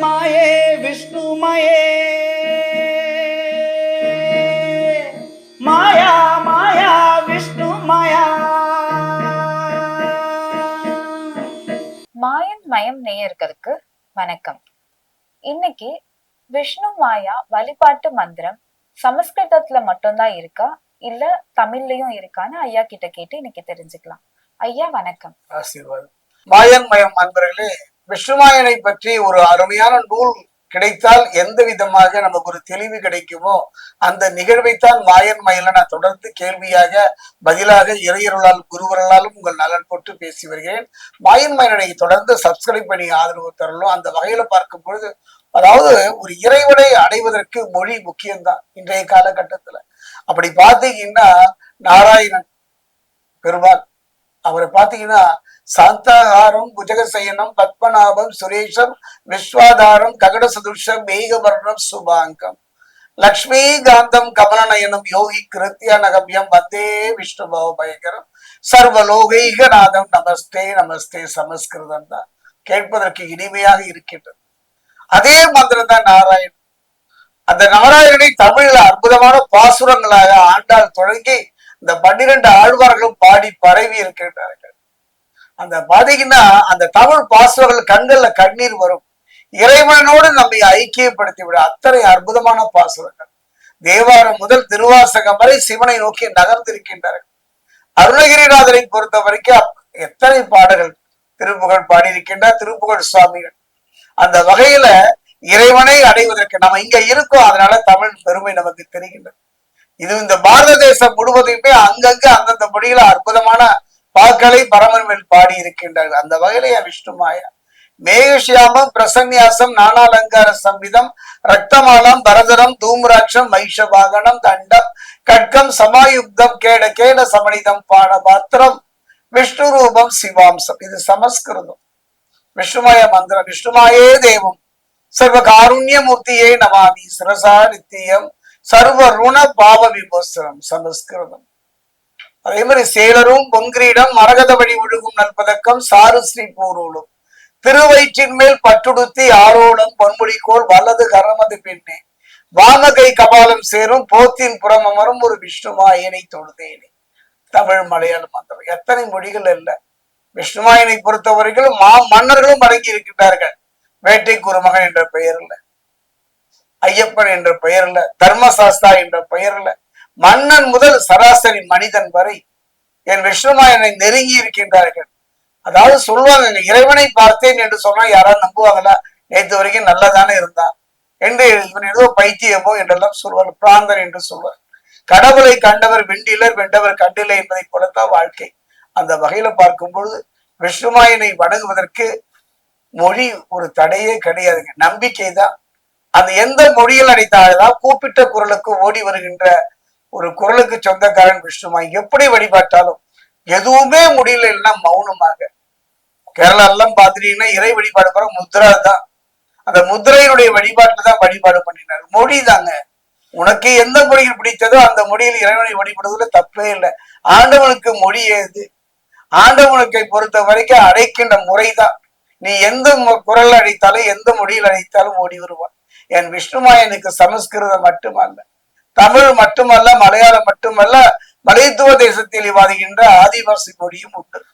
மாயே விஷ்ணுமயே மாயா மாயா விஷ்ணு மாயா. மாயன் மயம் நேயர்களுக்கு வணக்கம். இன்னைக்கு விஷ்ணு மாயா வழிபாட்டு மந்திரம் சமஸ்கிருதத்துல மட்டும்தான் இருக்கா இல்ல தமிழ்லயும் இருக்கான்னு ஐயா கிட்ட கேட்டு இன்னைக்கு தெரிஞ்சுக்கலாம். ஐயா வணக்கம். ஆசீர்வாதம். மாயன் மயம் அன்பர்களே, விஷ்ணுமாயனை பற்றி ஒரு அருமையான நூல் கிடைத்தால் எந்த விதமாக நமக்கு ஒரு தெளிவு கிடைக்குமோ அந்த நிகழ்வைத்தான் மாயன் மயில நான் தொடர்ந்து கேள்வியாக பதிலாக இறையருளால் குருவர்களாலும் உங்கள் நலன் போட்டு பேசி வருகிறேன். மாயன் மயனை தொடர்ந்து சப்ஸ்கிரைப் பண்ணி ஆதரவு தரலும். அந்த வகையில பார்க்கும் பொழுது, அதாவது ஒரு இறைவனை அடைவதற்கு மொழி முக்கியம்தான் இன்றைய காலகட்டத்துல. அப்படி பாத்தீங்கன்னா நாராயணன் பெருமாள் அவரை பாத்தீங்கன்னா சாந்தாகாரம் புஜகசயனம் பத்மநாபம் சுரேஷம் விஸ்வாதாரம் ககட சதுஷம் மேகவர்ணம் சுபாங்கம் லக்ஷ்மிகாந்தம் கமலநயனம் யோகி கிருத்தியானகம்யம் வந்தே விஷ்ணு பயங்கரம் சர்வலோகைகநாதம் நமஸ்தே நமஸ்தே. சமஸ்கிருதம் தான் கேட்பதற்கு இனிமையாக இருக்கின்றது. அதே மந்திரம் தான் நாராயணன். அந்த நாராயணனை தமிழ்ல அற்புதமான பாசுரங்களாக ஆண்டாள் தொடங்கி இந்த 12 ஆழ்வார்களும் பாடி பரவி இருக்கின்றார்கள். அந்த பாத்தீங்கன்னா அந்த தமிழ் பாசுரங்கள் கண்கள்ல கண்ணீர் வரும். இறைவனோடு நம்மை ஐக்கியப்படுத்தி விட அத்தனை அற்புதமான பாசுரங்கள். தேவாரம் முதல் திருவாசகம் வரை சிவனை நோக்கி நகர்ந்திருக்கின்றார்கள். அருணகிரிநாதரை பொறுத்த வரைக்கும் எத்தனை பாடல்கள் திருப்புகழ் பாடியிருக்கின்றார் திருப்புகழ் சுவாமிகள். அந்த வகையில இறைவனை அடைவதற்கு நம்ம இங்க இருக்கோம். அதனால தமிழ் பெருமை நமக்கு தெரிகின்றது. இது இந்த பாரத தேசம் முழுவதையுமே அங்கங்க அந்தந்த மொழியில அற்புதமான பாக்களை பரமன் மேல் பாடி இருக்கின்றார்கள். அந்த வகையில விஷ்ணுமாயா மேகசியாமம் பிரசன்யாசம் நானாலங்கார சம்விதம் ரக்தமாலம் பரதரம் தூம்ராட்சம் மைஷபாகனம் தண்டம் கட்கம் சமாயுக்தம் கேட கேட சமணிதம் பாணபாத்திரம் விஷ்ணு ரூபம் சிவாம்சம். இது சமஸ்கிருதம். விஷ்ணுமாய மந்திரம். விஷ்ணுமாயே தேவம் சர்வ காருண்யமூர்த்தியே நமாமி சிரசா நித்தியம் சர்வ ருண பாவ விமோசனம். சமஸ்கிருதம். அதே மாதிரி சேலரும் பொன்கிரீடம் மரகத வழி ஒழுகும் நல்பதக்கம் சாரு ஸ்ரீ பூரோடும் திருவயிற்றின் மேல் பட்டுடுத்தி ஆரோடம் பொன்முடிக்கோள் வலது கரமது பெண்ணே வாமகை கபாலம் சேரும் போத்தின் புறம் அமரும் ஒரு விஷ்ணுமாயனை தொழுதேனே. தமிழ் மலையாளம் மந்திரம். எத்தனை மொழிகள் அல்ல. விஷ்ணுமாயனை பொறுத்தவரைக்கும் மன்னர்களும் அடங்கி இருக்கின்றார்கள். வேட்டை குருமகன் என்ற பெயர்ல, ஐயப்பன் என்ற பெயர்ல, தர்மசாஸ்தா என்ற பெயர்ல, மன்னன் முதல் சராசரி மனிதன் வரை என் விஷ்ணுமாயனை நெருங்கி இருக்கின்றார்கள். அதாவது சொல்லுவாங்க, இறைவனை பார்த்தேன் என்று சொன்னா யாராவது நம்புவாங்களா? நேற்று வரைக்கும் நல்லதானே இருந்தான் என்று இவன் ஏதோ பைத்தியமோ என்றெல்லாம் சொல்வார். பிராந்தன் என்று சொல்வார். கடவுளை கண்டவர் வெண்டிலர் வெண்டவர் கண்டிலை என்பதை போலத்தான் வாழ்க்கை. அந்த வகையில பார்க்கும் பொழுது விஷ்ணுமாயனை வணங்குவதற்கு மொழி ஒரு தடையே கிடையாதுங்க. நம்பிக்கை தான். அந்த எந்த மொழியில் அடைத்தால்தான் கூப்பிட்ட குரலுக்கு ஓடி வருகின்ற ஒரு குரலுக்கு சொந்தக்காரன் விஷ்ணுமாய். எப்படி வழிபாட்டாலும் எதுவுமே முடியல இல்லைன்னா மௌனமாக. கேரளா எல்லாம் பாத்துட்டீங்கன்னா இறை வழிபாடு போற முத்ரா தான். அந்த முத்திரையினுடைய வழிபாட்டுல தான் வழிபாடு பண்ணினார். மொழி தாங்க. உனக்கு எந்த மொழியில் பிடித்ததோ அந்த மொழியில் இறைவனை வழிபடுவதில் தப்பே இல்லை. ஆண்டவனுக்கு மொழி ஏது? ஆண்டவனுக்கை பொறுத்த வரைக்கும் அழைக்கின்ற முறைதான். நீ எந்த குரல் அழைத்தாலும் எந்த மொழியில் அழைத்தாலும் ஓடி வருவான். என் விஷ்ணுமாயனுக்கு சமஸ்கிருதம் மட்டுமல்ல, தமிழ் மட்டுமல்ல, மலையாளம் மட்டுமல்ல, மலைத்துவ தேசத்தில் வாதுகின்ற ஆதிவாசி மொழியும் உண்டு.